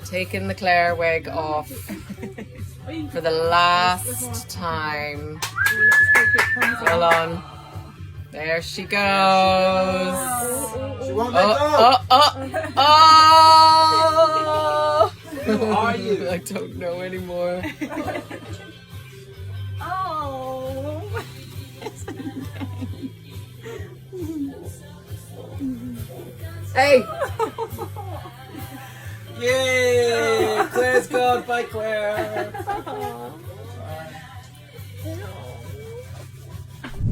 Taking the Claire wig off for the last time. Hold on. There she goes. She won't let go. Oh! Who are you? I don't know anymore. Oh. Hey! Yay! Claire's gone. Bye, Claire.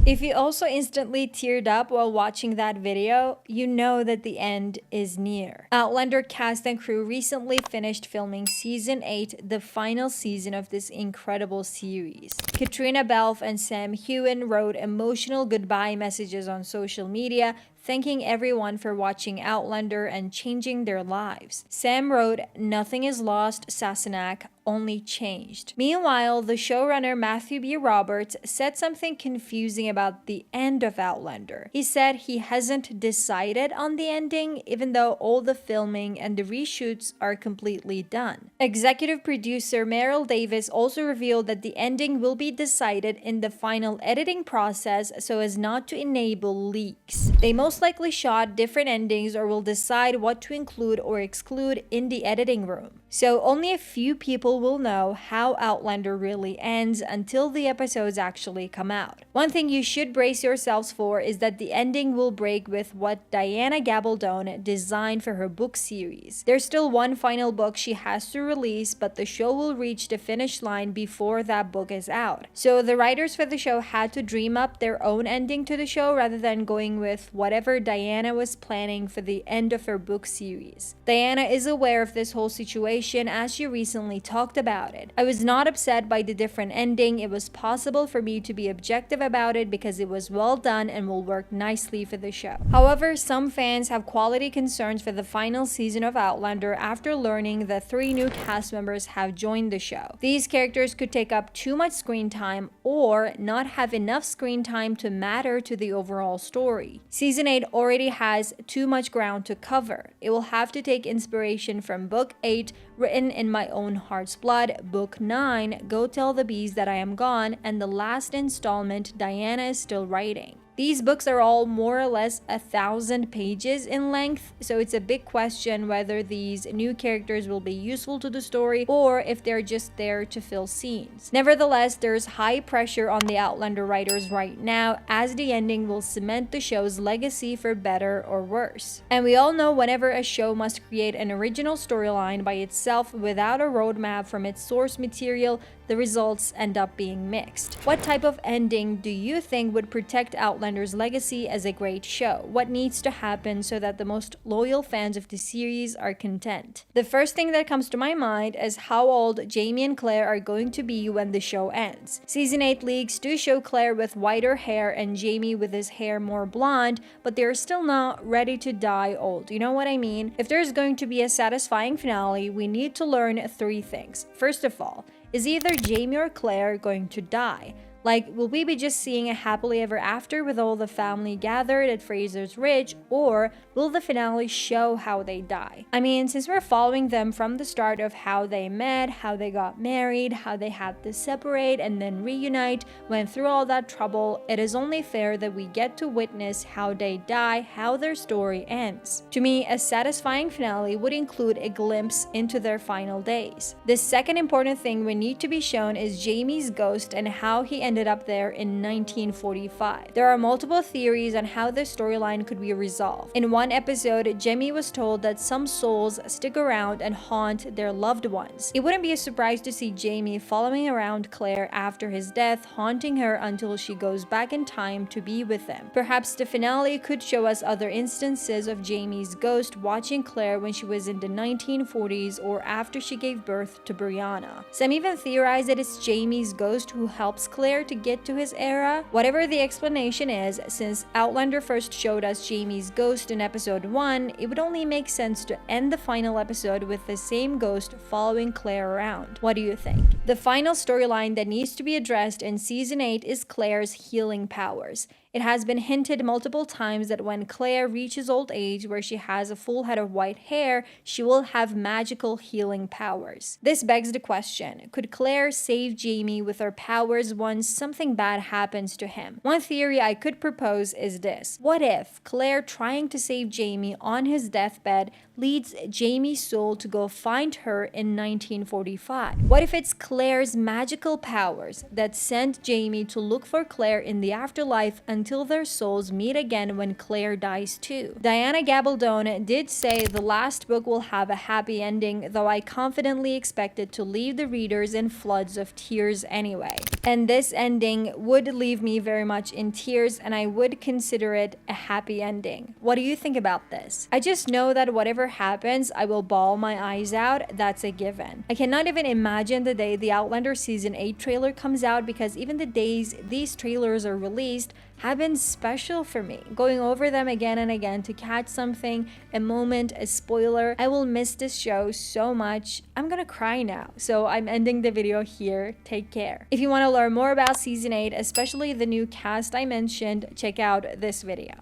If you also instantly teared up while watching that video, you know that the end is near. Outlander cast and crew recently finished filming season 8, the final season of this incredible series. Caitriona, Balfe, and Heughan wrote emotional goodbye messages on social media, thanking everyone for watching Outlander and changing their lives. Sam wrote, "Nothing is lost, Sassenach, only changed." Meanwhile, the showrunner Matthew B. Roberts said something confusing about the end of Outlander. He said he hasn't decided on the ending, even though all the filming and the reshoots are completely done. Executive producer Meryl Davis also revealed that the ending will be decided in the final editing process so as not to enable leaks. They most likely shot different endings or will decide what to include or exclude in the editing room. So only a few people will know how Outlander really ends until the episodes actually come out. One thing you should brace yourselves for is that the ending will break with what Diana Gabaldon designed for her book series. There's still one final book she has to release, but the show will reach the finish line before that book is out. So the writers for the show had to dream up their own ending to the show rather than going with whatever Diana was planning for the end of her book series. Diana is aware of this whole situation as she recently talked about it. "I was not upset by the different ending. It was possible for me to be objective about it because it was well done and will work nicely for the show." However, some fans have quality concerns for the final season of Outlander after learning that 3 new cast members have joined the show. These characters could take up too much screen time or not have enough screen time to matter to the overall story. Season 8 already has too much ground to cover. It will have to take inspiration from Book 8, Written in My Own Heart's Blood, Book 9, Go Tell the Bees That I Am Gone, and the last installment Diana is still writing. These books are all more or less 1,000 pages in length, so it's a big question whether these new characters will be useful to the story or if they're just there to fill scenes. Nevertheless, there's high pressure on the Outlander writers right now, as the ending will cement the show's legacy for better or worse. And we all know whenever a show must create an original storyline by itself without a roadmap from its source material, the results end up being mixed. What type of ending do you think would protect Outlander's legacy as a great show? What needs to happen so that the most loyal fans of the series are content? The first thing that comes to my mind is how old Jamie and Claire are going to be when the show ends. Season 8 leaks do show Claire with whiter hair and Jamie with his hair more blonde, but they're still not ready to die old. You know what I mean? If there's going to be a satisfying finale, we need to learn 3 things. First of all, is either Jamie or Claire going to die? Like, will we be just seeing a happily ever after with all the family gathered at Fraser's Ridge, or will the finale show how they die? I mean, since we're following them from the start of how they met, how they got married, how they had to separate and then reunite, went through all that trouble, it is only fair that we get to witness how they die, how their story ends. To me, a satisfying finale would include a glimpse into their final days. The second important thing we need to be shown is Jamie's ghost and how he ended up there in 1945. There are multiple theories on how this storyline could be resolved. In one episode, Jamie was told that some souls stick around and haunt their loved ones. It wouldn't be a surprise to see Jamie following around Claire after his death, haunting her until she goes back in time to be with them. Perhaps the finale could show us other instances of Jamie's ghost watching Claire when she was in the 1940s or after she gave birth to Brianna. Some even theorize that it's Jamie's ghost who helps Claire to get to his era. Whatever the explanation is, since Outlander first showed us Jamie's ghost in episode 1, it would only make sense to end the final episode with the same ghost following Claire around. What do you think? The final storyline that needs to be addressed in season 8 is Claire's healing powers. It has been hinted multiple times that when Claire reaches old age, where she has a full head of white hair, she will have magical healing powers. This begs the question, could Claire save Jamie with her powers once something bad happens to him? One theory I could propose is this. What if Claire trying to save Jamie on his deathbed leads Jamie's soul to go find her in 1945? What if it's Claire's magical powers that sent Jamie to look for Claire in the afterlife until their souls meet again when Claire dies too? Diana Gabaldon did say the last book will have a happy ending, though I confidently expect it to leave the readers in floods of tears anyway. And this ending would leave me very much in tears, and I would consider it a happy ending. What do you think about this? I just know that whatever happens, I will bawl my eyes out. That's a given. I cannot even imagine the day the Outlander Season 8 trailer comes out, because even the days these trailers are released have been special for me. Going over them again and again to catch something, a moment, a spoiler. I will miss this show so much. I'm gonna cry now. So I'm ending the video here. Take care. If you want to learn more about Season 8, especially the new cast I mentioned, check out this video.